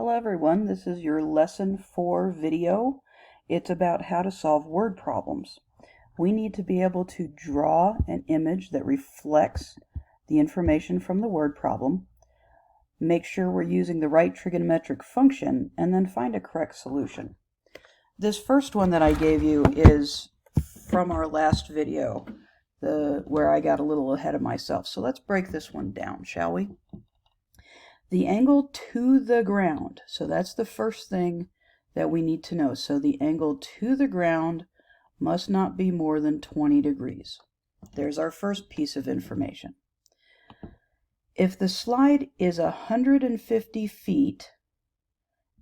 Hello everyone, this is your lesson 4 video. It's about how to solve word problems. We need to be able to draw an image that reflects the information from the word problem, make sure we're using the right trigonometric function, and then find a correct solution. This first one that I gave you is from our last video, where I got a little ahead of myself. So let's break this one down, shall we? The angle to the ground. So that's the first thing that we need to know. So the angle to the ground must not be more than 20 degrees. There's our first piece of information. If the slide is 150 feet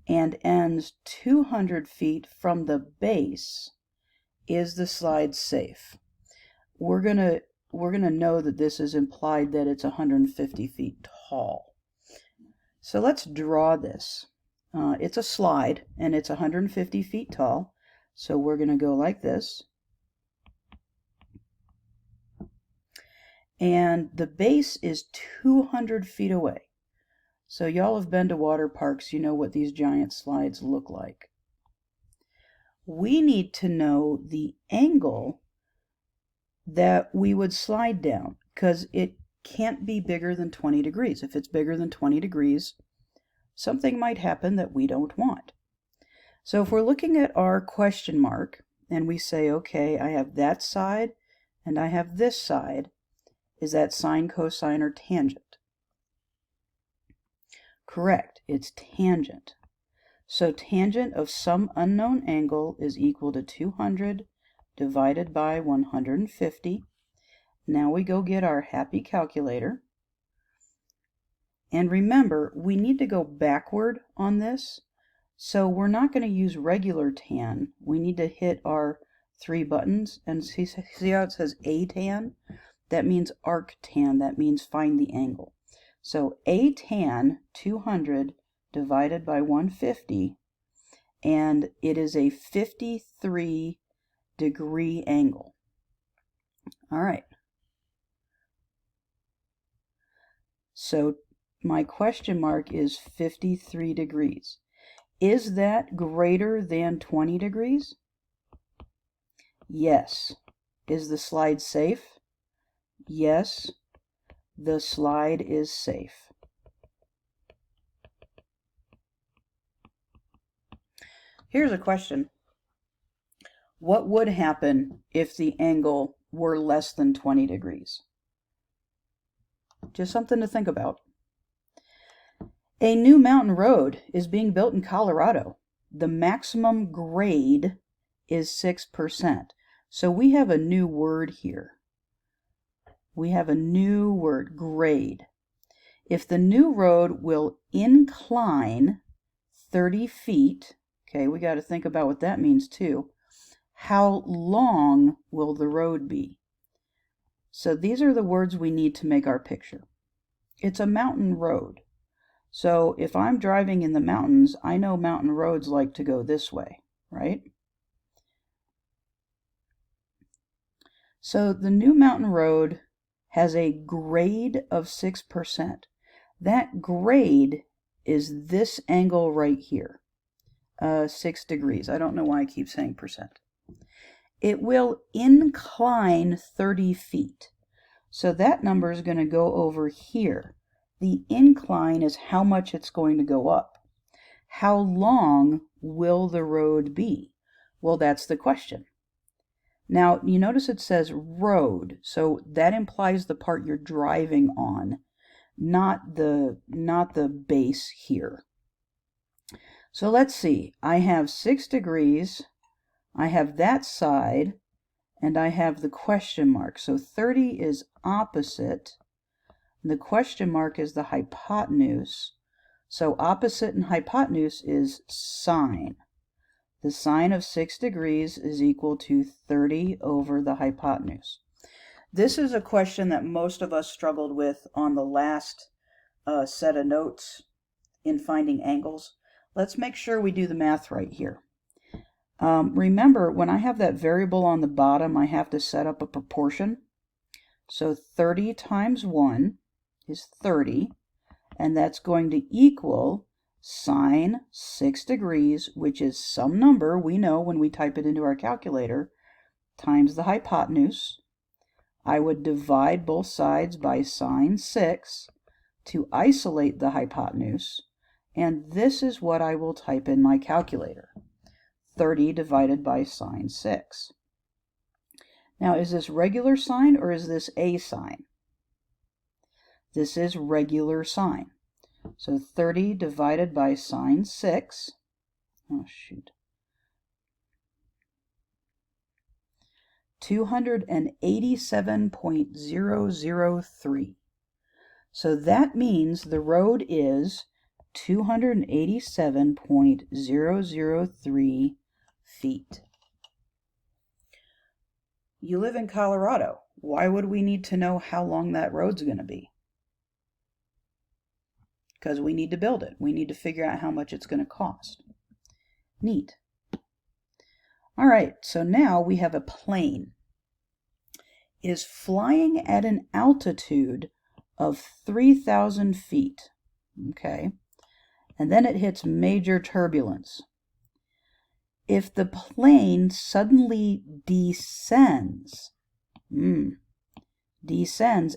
and ends 200 feet from the base, is the slide safe? We're gonna know that this is implied that it's 150 feet tall. So let's draw this. It's a slide and it's 150 feet tall. So we're going to go like this. And the base is 200 feet away. So y'all have been to water parks, you know what these giant slides look like. We need to know the angle that we would slide down, because it can't be bigger than 20 degrees. If it's bigger than 20 degrees, something might happen that we don't want. So if we're looking at our question mark and we say, okay, I have that side and I have this side, is that sine, cosine, or tangent? Correct, it's tangent. So tangent of some unknown angle is equal to 200 divided by 150. Now we go get our happy calculator. And remember, we need to go backward on this. So we're not going to use regular tan. We need to hit our 3 buttons. And see how it says ATAN? That means arctan. That means find the angle. So ATAN 200 divided by 150. And it is a 53 degree angle. All right. So my question mark is 53 degrees. Is that greater than 20 degrees? Yes. Is the slide safe? Yes, the slide is safe. Here's a question. What would happen if the angle were less than 20 degrees? Just something to think about. A new mountain road is being built in Colorado. The maximum grade is 6%. So we have a new word here. We have a new word, grade. If the new road will incline 30 feet, okay, we got to think about what that means too. How long will the road be? So these are the words we need to make our picture. It's a mountain road. So if I'm driving in the mountains, I know mountain roads like to go this way, right? So the new mountain road has a grade of 6%. That grade is this angle right here, 6 degrees. I don't know why I keep saying percent. It will incline 30 feet. So that number is going to go over here. The incline is how much it's going to go up. How long will the road be? Well, that's the question. Now, you notice it says road, so that implies the part you're driving on, not the base here. So let's see. I have 6 degrees, I have that side, and I have the question mark. So 30 is opposite. The question mark is the hypotenuse. So opposite and hypotenuse is sine. The sine of 6 degrees is equal to 30 over the hypotenuse. This is a question that most of us struggled with on the last set of notes in finding angles. Let's make sure we do the math right here. Remember, when I have that variable on the bottom, I have to set up a proportion. So 30 times 1 is 30, and that's going to equal sine 6 degrees, which is some number we know when we type it into our calculator, times the hypotenuse. I would divide both sides by sine 6 to isolate the hypotenuse, and this is what I will type in my calculator. 30 divided by sine 6. Now, is this regular sine or is this a sine? This is regular sine. So 30 divided by sine 6, oh shoot, 287.003. So that means the road is 287.003 feet. You live in Colorado. Why would we need to know how long that road's going to be? Because we need to build it. We need to figure out how much it's going to cost. Neat. All right, so now we have a plane. It is flying at an altitude of 3,000 feet. Okay, and then it hits major turbulence. If the plane suddenly descends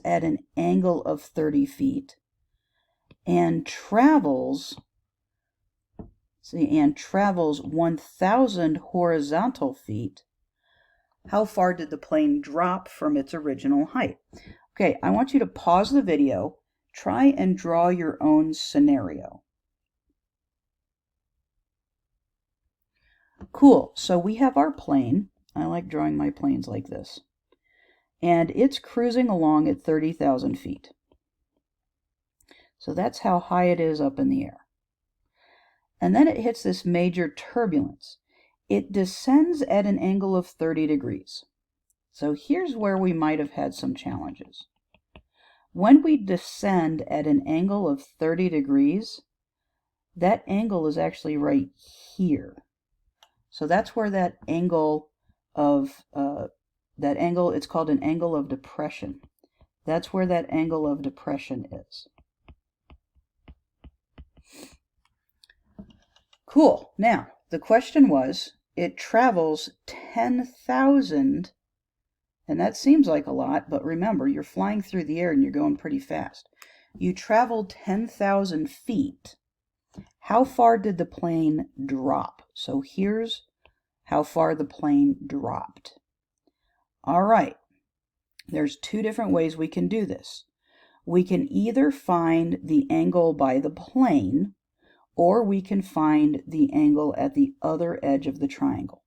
at an angle of 30 feet and travels 1,000 horizontal feet, how far did the plane drop from its original height? Okay, I want you to pause the video, try and draw your own scenario. Cool, so we have our plane. I like drawing my planes like this. And it's cruising along at 30,000 feet. So that's how high it is up in the air. And then it hits this major turbulence. It descends at an angle of 30 degrees. So here's where we might have had some challenges. When we descend at an angle of 30 degrees, that angle is actually right here. So that's where that angle of, it's called an angle of depression. That's where that angle of depression is. Cool. Now, the question was, it travels 10,000, and that seems like a lot, but remember, you're flying through the air and you're going pretty fast. You traveled 10,000 feet. How far did the plane drop? So here's how far the plane dropped. All right. There's two different ways we can do this. We can either find the angle by the plane, or we can find the angle at the other edge of the triangle.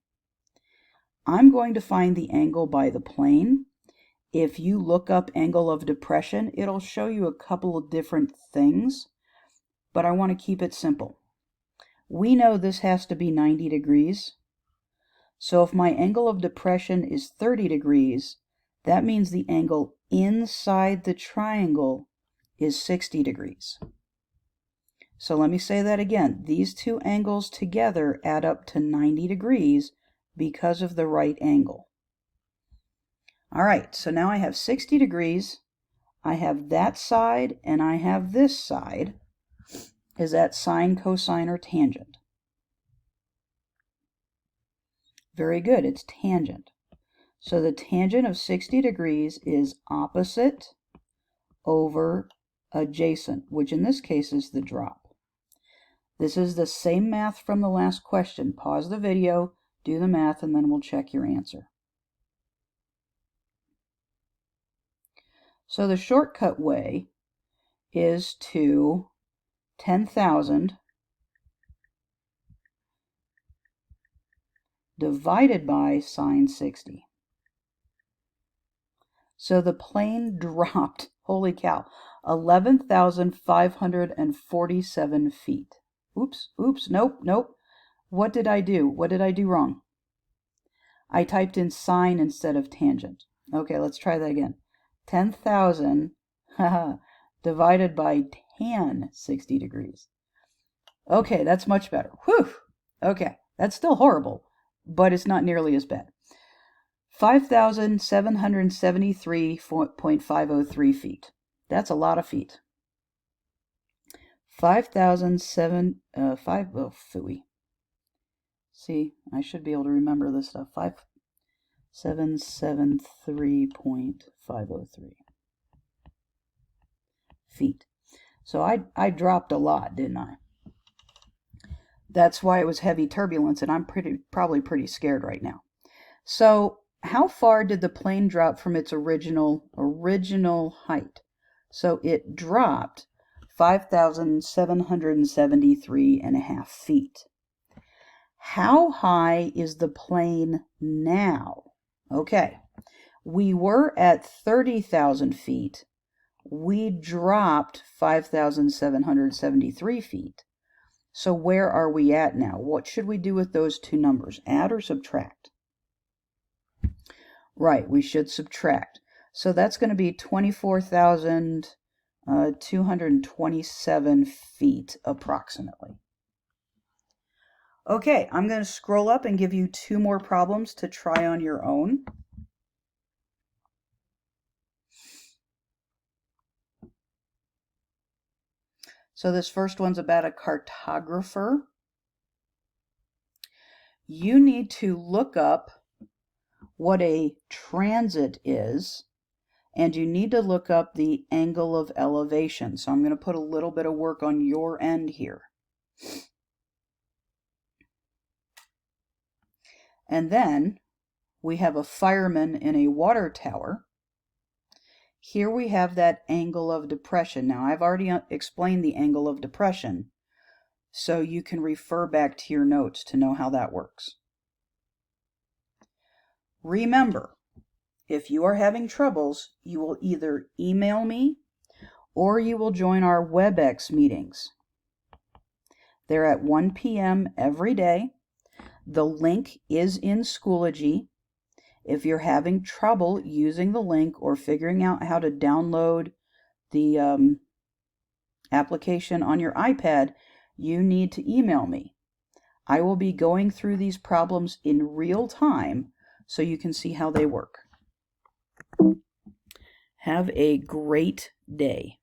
I'm going to find the angle by the plane. If you look up angle of depression, it'll show you a couple of different things, but I want to keep it simple. We know this has to be 90 degrees. So if my angle of depression is 30 degrees, that means the angle inside the triangle is 60 degrees. So let me say that again. These two angles together add up to 90 degrees because of the right angle. All right, so now I have 60 degrees. I have that side and I have this side. Is that sine, cosine, or tangent? Very good, it's tangent. So the tangent of 60 degrees is opposite over adjacent, which in this case is the drop. This is the same math from the last question. Pause the video, do the math, and then we'll check your answer. So the shortcut way is to 10,000 divided by sine 60. So the plane dropped, holy cow, 11,547 feet. Oops, nope. What did I do? What did I do wrong? I typed in sine instead of tangent. Okay, let's try that again. 10,000 divided by tan 60 degrees. Okay, that's much better. Whew. Okay, that's still horrible, but it's not nearly as bad. 5,773.503 feet. That's a lot of feet. 5,007, oh, phooey. See, I should be able to remember this stuff. 5773.503 feet. So I dropped a lot, didn't I? That's why it was heavy turbulence, and I'm probably pretty scared right now. So how far did the plane drop from its original height? So it dropped 5,773.5 feet. How high is the plane now? Okay, we were at 30,000 feet. We dropped 5,773 feet. So where are we at now? What should we do with those two numbers? Add or subtract? Right, we should subtract. So that's going to be 24,227 feet approximately. Okay, I'm going to scroll up and give you two more problems to try on your own. So this first one's about a cartographer. You need to look up what a transit is, and you need to look up the angle of elevation. So I'm going to put a little bit of work on your end here. And then we have a fireman in a water tower. Here we have that angle of depression. Now I've already explained the angle of depression, so you can refer back to your notes to know how that works. Remember, if you are having troubles, you will either email me or you will join our WebEx meetings. They're at 1 p.m. every day. The link is in Schoology. If you're having trouble using the link or figuring out how to download the application on your iPad, you need to email me. I will be going through these problems in real time so you can see how they work. Have a great day.